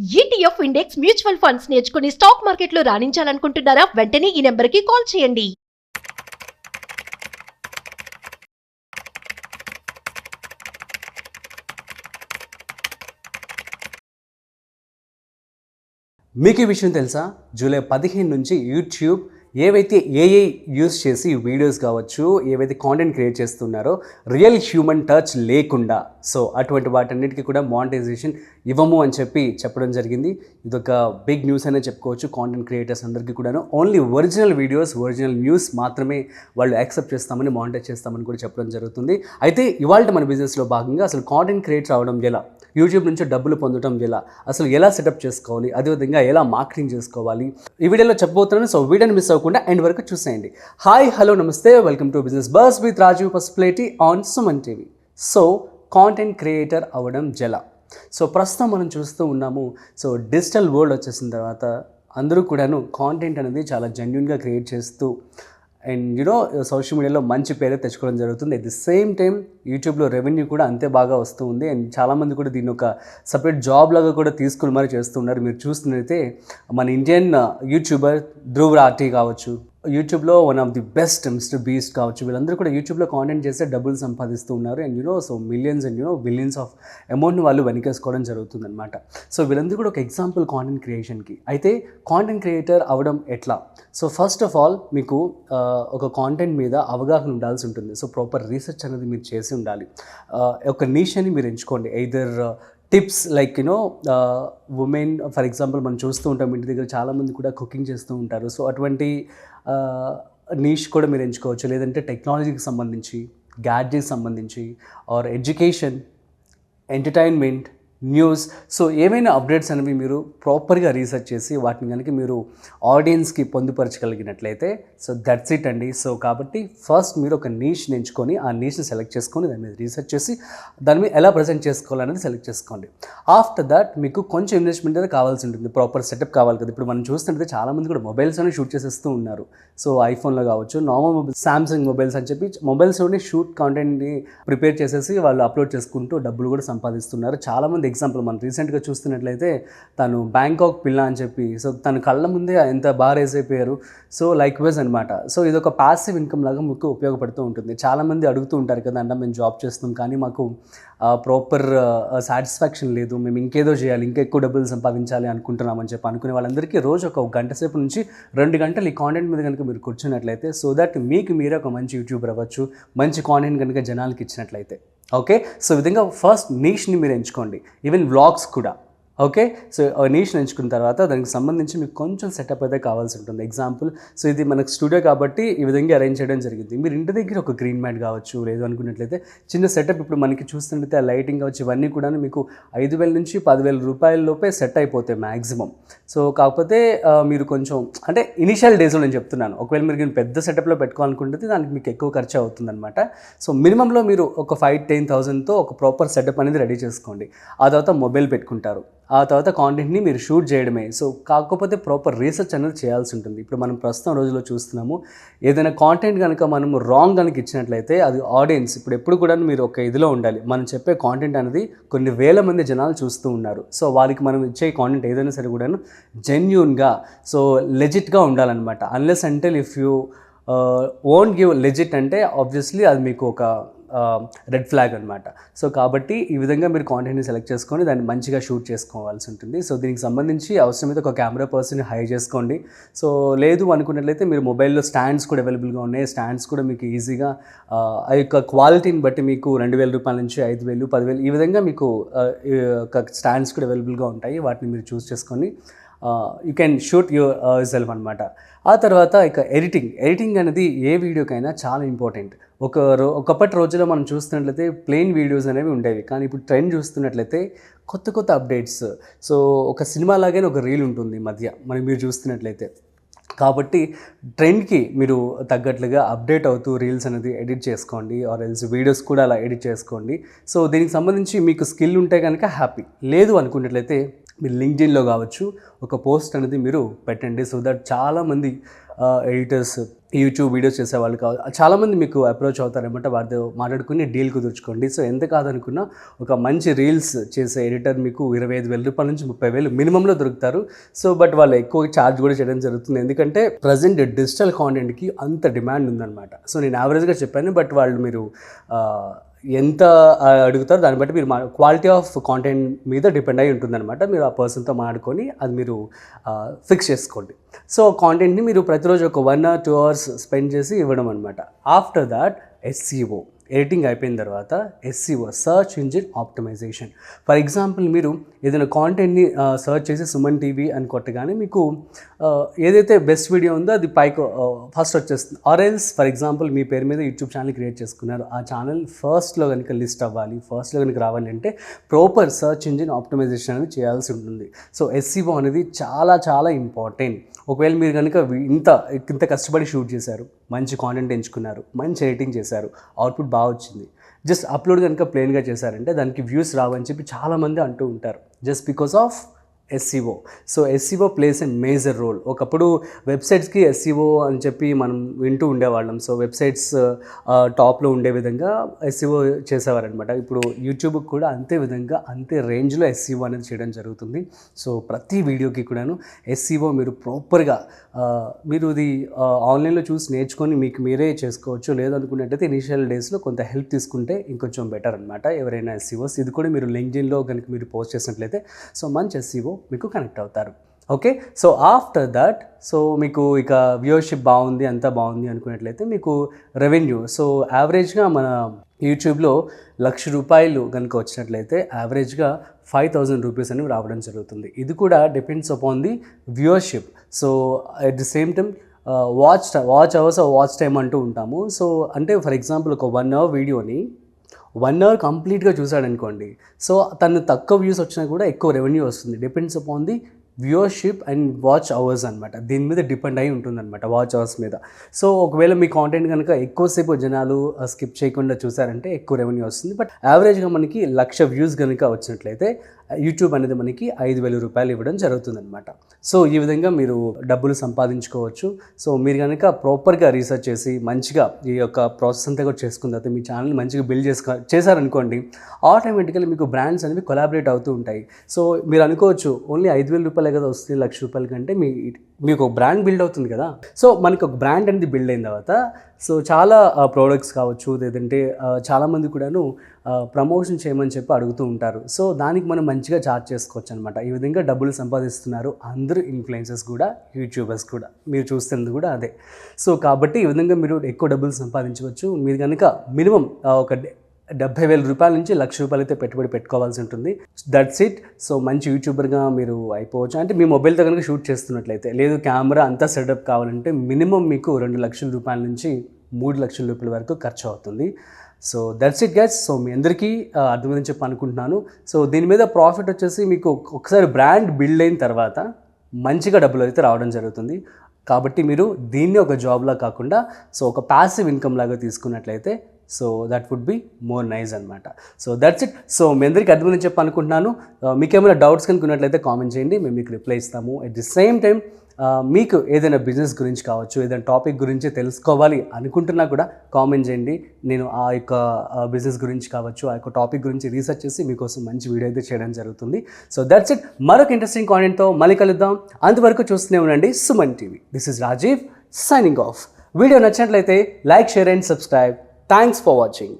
ETF index mutual funds నేర్చుకుని stock మార్కెట్లో రాణించాలనుకుంటున్నారా? వెంటనే ఈ నెంబర్కి కాల్ చేయండి. మీకు ఈ విషయం తెలుసా? జూలై 15 నుంచి యూట్యూబ్ ఏవైతే ఏఐ యూస్ చేసి వీడియోస్ కావచ్చు, ఏవైతే కాంటెంట్ క్రియేట్ చేస్తున్నారో రియల్ హ్యూమన్ టచ్ లేకుండా, సో అటువంటి వాటన్నిటికీ కూడా మానిటైజేషన్ ఇవ్వము అని చెప్పడం జరిగింది. ఇదొక బిగ్ న్యూస్ అనే చెప్పుకోవచ్చు. కాంటెంట్ క్రియేటర్స్ అందరికీ కూడాను only original videos, original news మాత్రమే వాళ్ళు యాక్సెప్ట్ చేస్తామని, మానిటైజ్ చేస్తామని కూడా చెప్పడం జరుగుతుంది. అయితే ఇవాళ మన బిజినెస్లో భాగంగా అసలు కాంటెంట్ క్రియేటర్ అవడం ఎలా, యూట్యూబ్ నుంచి డబ్బులు పొందడం అసలు ఎలా సెటప్ చేసుకోవాలి, అదేవిధంగా ఎలా మార్కెటింగ్ చేసుకోవాలి, ఈ వీడియోలో చెప్పబోతున్నాను. సో వీడియోని మిస్ అవ్వకుండా ఎండ్ వరకు చూసేయండి. హాయ్, హలో, నమస్తే, welcome to business bus with Rajeev Pasupuleti on Suman TV. So content creator అవ్వడం ఎలా? సో ప్రస్తుతం మనం చూస్తూ ఉన్నాము. సో డిజిటల్ వరల్డ్ వచ్చేసిన తర్వాత అందరూ కూడాను కాంటెంట్ అనేది చాలా జెన్యూన్గా క్రియేట్ చేస్తూ అండ్ సోషల్ మీడియాలో మంచి పేరే తెచ్చుకోవడం జరుగుతుంది. అట్ ది సేమ్ టైం యూట్యూబ్లో రెవెన్యూ కూడా అంతే బాగా వస్తూ ఉంది. అండ్ చాలామంది కూడా దీన్ని ఒక సపరేట్ జాబ్ లాగా కూడా తీసుకుని మరి చేస్తున్నారు. మీరు చూస్తున్నైతే మన ఇండియన్ యూట్యూబర్ ధ్రువ్ రాఠీ కావచ్చు, యూట్యూబ్లో one of the best mister beast కావచ్చు, వీళ్ళందరూ కూడా యూట్యూబ్లో కాంటెంట్ చేస్తే డబ్బులు సంపాదిస్తూ ఉన్నారు. And so millions and billions of అమౌంట్ని వాళ్ళు వెనకేసుకోవడం జరుగుతుందన్నమాట. సో వీళ్ళందరూ కూడా ఒక ఎగ్జాంపుల్ కాంటెంట్ క్రియేషన్కి. అయితే కాంటెంట్ క్రియేటర్ అవ్వడం ఎట్లా? సో ఫస్ట్ ఆఫ్ ఆల్ మీకు ఒక కాంటెంట్ మీద అవగాహన ఉండాల్సి ఉంటుంది. సో ప్రాపర్ రీసెర్చ్ అనేది మీరు చేసి ఉండాలి. ఒక నీష్ అని మీరు ఎంచుకోండి. Either tips like women, for example మనం చూస్తూ ఉంటాం ఇంటి దగ్గర చాలామంది కూడా కుకింగ్ చేస్తూ ఉంటారు. సో అటువంటి నీష్ కూడా మీరు ఎంచుకోవచ్చు. లేదంటే టెక్నాలజీకి సంబంధించి, గ్యాడ్జెట్కి సంబంధించి, or education, entertainment, news, so ఏమైనా అప్డేట్స్ అనేవి మీరు ప్రాపర్గా రీసెర్చ్ చేసి వాటిని కనుక మీరు ఆడియన్స్కి పొందుపరచగలిగినట్లయితే సో దట్స్ ఇట్ అండి. సో కాబట్టి ఫస్ట్ మీరు ఒక నీష్ని ఎంచుకొని ఆ నీష్ని సెలెక్ట్ చేసుకొని దాని మీద రీసెర్చ్ చేసి దాని మీద ఎలా ప్రజెంట్ చేసుకోవాలనేది సెలెక్ట్ చేసుకోండి. ఆఫ్టర్ దట్ మీకు కొంచెం ఇన్వెస్ట్మెంట్ అనేది కావాల్సి ఉంటుంది, ప్రాపర్ సెటప్ కావాలి కదా. ఇప్పుడు మనం చూస్తుంటే చాలామంది కూడా మొబైల్స్లోనే షూట్ చేసేస్తూ ఉన్నారు. సో ఐఫోన్లో కావచ్చు, నార్మల్ మొబైల్, శాంసంగ్ మొబైల్స్ అని చెప్పి మొబైల్స్లోనే షూట్ కాంటెంట్ని ప్రిపేర్ చేసేసి వాళ్ళు అప్లోడ్ చేసుకుంటూ డబ్బులు కూడా సంపాదిస్తున్నారు. చాలామంది ఎగ్జాంపుల్ మనం రీసెంట్గా చూస్తున్నట్లయితే తను బ్యాంకాక్ పిల్ల అని చెప్పి, సో తన కళ్ళ ముందే ఎంత బాగా రేస్ అయిపోయారు. సో లైక్ వైజ్ అనమాట. సో ఇది ఒక ప్యాసివ్ ఇన్కమ్ లాగా మీకు ఉపయోగపడుతూ ఉంటుంది. చాలామంది అడుగుతూ ఉంటారు కదా, అంటే మేము జాబ్ చేస్తున్నాం కానీ మాకు ప్రాపర్ సాటిస్ఫాక్షన్ లేదు, మేము ఇంకేదో చేయాలి, ఇంకా ఎక్కువ డబ్బులు సంపాదించాలి అనుకుంటున్నామని చెప్పి అనుకునే వాళ్ళందరికీ రోజు ఒక గంట సేపు నుంచి 2 గంటలు ఈ కాంటెంట్ మీద కనుక మీరు కూర్చున్నట్లయితే సో దట్ మీకు మీరే ఒక మంచి యూట్యూబర్ అవ్వచ్చు, మంచి కాంటెంట్ కనుక జనాలకి ఇచ్చినట్లయితే. ఓకే, సో ఈ విధంగా ఫస్ట్ నీష్ని మీరు ఎంచుకోండి. ఈవెన్ వ్లాగ్స్ కూడా. ఓకే, సో నీష్ని ఎంచుకున్న తర్వాత దానికి సంబంధించి మీకు కొంచెం సెటప్ అయితే కావాల్సి ఉంటుంది. ఎగ్జాంపుల్, సో ఇది మనకు స్టూడియో కాబట్టి ఈ విధంగా అరేంజ్ చేయడం జరిగింది. మీరు ఇంటి దగ్గర ఒక గ్రీన్ మ్యాట్ కావచ్చు, లేదు అనుకున్నట్లయితే చిన్న సెటప్, ఇప్పుడు మనకి చూస్తున్నట్లయితే ఆ లైటింగ్ కావచ్చు, ఇవన్నీ కూడా మీకు 5,000 నుంచి 10,000 రూపాయల లోపే సెట్ అయిపోతాయి మ్యాక్సిమం. సో కాకపోతే మీరు కొంచెం అంటే ఇనిషియల్ డేస్లో నేను చెప్తున్నాను, ఒకవేళ మీరు పెద్ద సెటప్లో పెట్టుకోవాలనుకుంటే దానికి మీకు ఎక్కువ ఖర్చు అవుతుందన్నమాట. సో మినిమంలో మీరు ఒక 5-10,000తో ఒక ప్రాపర్ సెటప్ అనేది రెడీ చేసుకోండి. ఆ తర్వాత మొబైల్ పెట్టుకుంటారు, ఆ తర్వాత కాంటెంట్ని మీరు షూట్ చేయడమే. సో కాకపోతే ప్రాపర్ రీసెర్చ్ అనేది చేయాల్సి ఉంటుంది. ఇప్పుడు మనం ప్రస్తుతం రోజుల్లో చూస్తున్నాము, ఏదైనా కాంటెంట్ కనుక మనం రాంగ్ కనుక ఇచ్చినట్లయితే అది ఆడియన్స్ ఇప్పుడు ఎప్పుడు కూడా మీరు ఒక ఇదిలో ఉండాలి. మనం చెప్పే కాంటెంట్ అనేది కొన్ని వేల మంది జనాలు చూస్తూ ఉన్నారు. సో వాళ్ళకి మనం ఇచ్చే కాంటెంట్ ఏదైనా సరే కూడా జెన్యూన్గా, సో లెజిట్గా ఉండాలన్నమాట. అన్లెస్ అంటే if you won't give legit అంటే ఆబ్వియస్లీ అది మీకు ఒక రెడ్ ఫ్లాగ్ అనమాట. సో కాబట్టి ఈ విధంగా మీరు కాంటెంట్ని సెలెక్ట్ చేసుకొని దాన్ని మంచిగా షూట్ చేసుకోవాల్సి ఉంటుంది. సో దీనికి సంబంధించి అవసరమైతే ఒక కెమెరా పర్సన్ని హైర్ చేసుకోండి. సో లేదు అనుకున్నట్లయితే మీరు మొబైల్లో స్టాండ్స్ కూడా అవైలబుల్గా ఉన్నాయి. స్టాండ్స్ కూడా మీకు ఈజీగా ఆ యొక్క క్వాలిటీని బట్టి మీకు 2,000 రూపాయల నుంచి 5,000, 10,000 ఈ విధంగా మీకు ఒక స్టాండ్స్ కూడా అవైలబుల్గా ఉంటాయి. వాటిని మీరు చూస్ చేసుకొని you can shoot your self అనమాట. ఆ తర్వాత ఇక ఎడిటింగ్ అనేది ఏ వీడియోకైనా చాలా ఇంపార్టెంట్. ఒకప్పటి రోజుల్లో మనం చూస్తున్నట్లయితే ప్లెయిన్ వీడియోస్ అనేవి ఉండేవి, కానీ ఇప్పుడు ట్రెండ్ చూస్తున్నట్లయితే కొత్త అప్డేట్స్. సో ఒక సినిమా లాగానే ఒక రీల్ ఉంటుంది మధ్య మీరు చూస్తున్నట్లయితే. కాబట్టి ట్రెండ్కి మీరు తగ్గట్లుగా అప్డేట్ అవుతూ రీల్స్ అనేది ఎడిట్ చేసుకోండి, ఆర్ ఎల్స్ వీడియోస్ కూడా అలా ఎడిట్ చేసుకోండి. సో దీనికి సంబంధించి మీకు స్కిల్ ఉంటే కనుక హ్యాపీ, లేదు అనుకున్నట్లయితే మీరు లింక్డ్ఇన్లో కావచ్చు ఒక పోస్ట్ అనేది మీరు పెట్టండి. సో దట్ చాలామంది ఎడిటర్స్ యూట్యూబ్ వీడియోస్ చేసేవాళ్ళు కావాలి, చాలామంది మీకు అప్రోచ్ అవుతారనమాట. వారితో మాట్లాడుకుని డీల్ కుదుర్చుకోండి. సో ఎంత కాదనుకున్నా ఒక మంచి రీల్స్ చేసే ఎడిటర్ మీకు 25,000 రూపాయల నుంచి 30,000 మినిమంలో దొరుకుతారు. సో బట్ వాళ్ళు ఎక్కువ ఛార్జ్ కూడా చేయడం జరుగుతుంది, ఎందుకంటే ప్రజెంట్ డిజిటల్ కాంటెంట్కి అంత డిమాండ్ ఉందన్నమాట. సో నేను యావరేజ్గా చెప్పాను, బట్ వాళ్ళు మీరు ఎంత అడుగుతారో దాన్ని బట్టి మీరు క్వాలిటీ ఆఫ్ కాంటెంట్ మీద డిపెండ్ అయి ఉంటుందన్నమాట. మీరు ఆ పర్సన్తో మాట్లాడుకొని అది మీరు ఫిక్స్ చేసుకోండి. సో కాంటెంట్ని మీరు ప్రతిరోజు ఒక 1 or 2 hours స్పెండ్ చేసి ఇవ్వడం అనమాట. ఆఫ్టర్ దాట్ SEO, ఎడిటింగ్ అయిపోయిన తర్వాత SEO, search engine optimisation. For example మీరు ఏదైనా కాంటెంట్ని సర్చ్ చేసి సుమన్ టీవీ అని కొట్టగానే మీకు ఏదైతే బెస్ట్ వీడియో ఉందో అది పైకి ఫస్ట్ వచ్చేస్తుంది. ఆర్ ఎల్స్ ఫర్ ఎగ్జాంపుల్ మీ పేరు మీద యూట్యూబ్ ఛానల్ క్రియేట్ చేసుకున్నారు, ఆ ఛానల్ ఫస్ట్లో కనుక లిస్ట్ అవ్వాలి, ఫస్ట్లో కనుక రావాలి అంటే ప్రాపర్ సర్చ్ ఇంజిన్ ఆప్టిమైజేషన్ అనేది చేయాల్సి ఉంటుంది. సో SEO అనేది చాలా చాలా ఇంపార్టెంట్. ఒకవేళ మీరు కనుక ఇంత కష్టపడి షూట్ చేశారు, మంచి కాంటెంట్ ఎంచుకున్నారు, మంచి ఎడిటింగ్ చేశారు, అవుట్పుట్ బాగా వచ్చింది, జస్ట్ అప్లోడ్ కనుక ప్లెయిన్గా చేశారంటే దానికి వ్యూస్ రావని చెప్పి చాలామంది అంటూ ఉంటారు, just because of SEO. So SEO plays a major role. ఒకప్పుడు వెబ్సైట్స్కి SEO అని చెప్పి మనం వింటూ ఉండేవాళ్ళం. సో వెబ్సైట్స్ టాప్లో ఉండే విధంగా SEO చేసేవారనమాట. ఇప్పుడు యూట్యూబ్కి కూడా అంతే విధంగా అంతే రేంజ్లో SEO అనేది చేయడం జరుగుతుంది. సో ప్రతి వీడియోకి కూడాను SEO మీరు ప్రాపర్గా మీరు ఇది ఆన్లైన్లో చూసి నేర్చుకొని మీకు మీరే చేసుకోవచ్చు. లేదనుకున్నట్టయితే ఇనిషియల్ డేస్లో కొంత హెల్ప్ తీసుకుంటే ఇంకొంచెం బెటర్ అనమాట. ఎవరైనా SEOs ఇది కూడా మీరు లింక్డ్ఇన్లో కనుక మీరు పోస్ట్ చేసినట్లయితే సో మంచి SEO మీకు కనెక్ట్ అవుతారు. Okay, so after that so మీకు ఇక వ్యూవర్షిప్ బాగుంది, అంతా బాగుంది అనుకున్నట్లయితే మీకు రెవెన్యూ. సో యావరేజ్గా మన యూట్యూబ్లో ₹1,00,000 కనుక వచ్చినట్లయితే యావరేజ్గా 5,000 రూపీస్ అనేవి రావడం జరుగుతుంది. ఇది కూడా depends upon the viewership. So at the same time watch hours watch time అంటూ ఉంటాము. సో అంటే ఫర్ ఎగ్జాంపుల్ ఒక 1 hour వీడియోని 1 hour కంప్లీట్గా చూసాడనుకోండి, సో తను తక్కువ వ్యూస్ వచ్చినా కూడా ఎక్కువ రెవెన్యూ వస్తుంది. Depends upon the viewership and watch hours అనమాట. దీని మీద డిపెండ్ అయి ఉంటుందన్నమాట, వాచ్ అవర్స్ మీద. సో ఒకవేళ మీ కాంటెంట్ కనుక ఎక్కువసేపు జనాలు స్కిప్ చేయకుండా చూసారంటే ఎక్కువ రెవెన్యూ వస్తుంది. బట్ యావరేజ్గా మనకి 1,00,000 వ్యూస్ కనుక వచ్చినట్లయితే యూట్యూబ్ అనేది మనకి ₹5,000 ఇవ్వడం జరుగుతుందన్నమాట. సో ఈ విధంగా మీరు డబ్బులు సంపాదించుకోవచ్చు. సో మీరు కనుక ప్రాపర్గా రీసెర్చ్ చేసి మంచిగా ఈ యొక్క ప్రాసెస్ అంతా కూడా చేసుకున్న తర్వాత మీ ఛానల్ మంచిగా బిల్డ్ చేశారనుకోండి, ఆటోమేటికల్లీ మీకు బ్రాండ్స్ అనేవి కొలాబరేట్ అవుతూ ఉంటాయి. సో మీరు అనుకోవచ్చు ఓన్లీ ₹5,000 కదా వస్తుంది, ₹1,00,000 కంటే మీకు ఒక బ్రాండ్ బిల్డ్ అవుతుంది కదా. సో మనకి ఒక బ్రాండ్ అనేది బిల్డ్ అయిన తర్వాత సో చాలా ప్రోడక్ట్స్ కావచ్చు, లేదంటే చాలామంది కూడాను ప్రమోషన్ చేయమని చెప్పి అడుగుతూ ఉంటారు. సో దానికి మనం మంచిగా చార్జ్ చేసుకోవచ్చు అనమాట. ఈ విధంగా డబ్బులు సంపాదిస్తున్నారు అందరూ ఇన్ఫ్లుయెన్సర్స్ కూడా, యూట్యూబర్స్ కూడా. మీరు చూస్తున్నది కూడా అదే. సో కాబట్టి ఈ విధంగా మీరు ఎక్కువ డబ్బులు సంపాదించవచ్చు. మీరు కనుక మినిమం ఒక ₹70,000 నుంచి ₹1,00,000 అయితే పెట్టుబడి పెట్టుకోవాల్సి ఉంటుంది. That's it. సో మంచి యూట్యూబర్గా మీరు అయిపోవచ్చు. అంటే మీ మొబైల్తో కనుక షూట్ చేస్తున్నట్లయితే, లేదు కెమెరా అంతా సెటప్ కావాలంటే మినిమం మీకు ₹2,00,000 నుంచి ₹3,00,000 వరకు ఖర్చు అవుతుంది. So that's it guys. సో మీ అందరికీ అర్థమని చెప్పి అనుకుంటున్నాను. సో దీని మీద ప్రాఫిట్ వచ్చేసి మీకు ఒకసారి బ్రాండ్ బిల్డ్ అయిన తర్వాత మంచిగా డబ్బులు అయితే రావడం జరుగుతుంది. కాబట్టి మీరు దీన్ని ఒక జాబ్లా కాకుండా సో ఒక ప్యాసివ్ ఇన్కమ్ లాగా తీసుకున్నట్లయితే so that would be more nice అనమాట. So that's it. సో మీ అందరికీ అర్థమని చెప్పి అనుకుంటున్నాను. మీకు ఏమైనా డౌట్స్ కనుక ఉన్నట్లయితే కామెంట్ చేయండి, మేము మీకు రిప్లై ఇస్తాము. అట్ ది సేమ్ టైం మీకు ఏదైనా బిజినెస్ గురించి కావచ్చు, ఏదైనా టాపిక్ గురించి తెలుసుకోవాలి అనుకుంటున్నా కూడా కామెంట్ చేయండి. నేను ఆ యొక్క బిజినెస్ గురించి కావచ్చు, ఆ యొక్క టాపిక్ గురించి రీసెర్చ్ చేసి మీకోసం మంచి వీడియో అయితే చేయడం జరుగుతుంది. So that's it. మరొక ఇంట్రెస్టింగ్ కాంటెంట్తో మళ్ళీ కలుద్దాం. అంతవరకు చూస్తూనే ఉండండి Suman TV. This is Rajeev signing off. Video నచ్చినట్లయితే like, share and subscribe. Thanks for watching.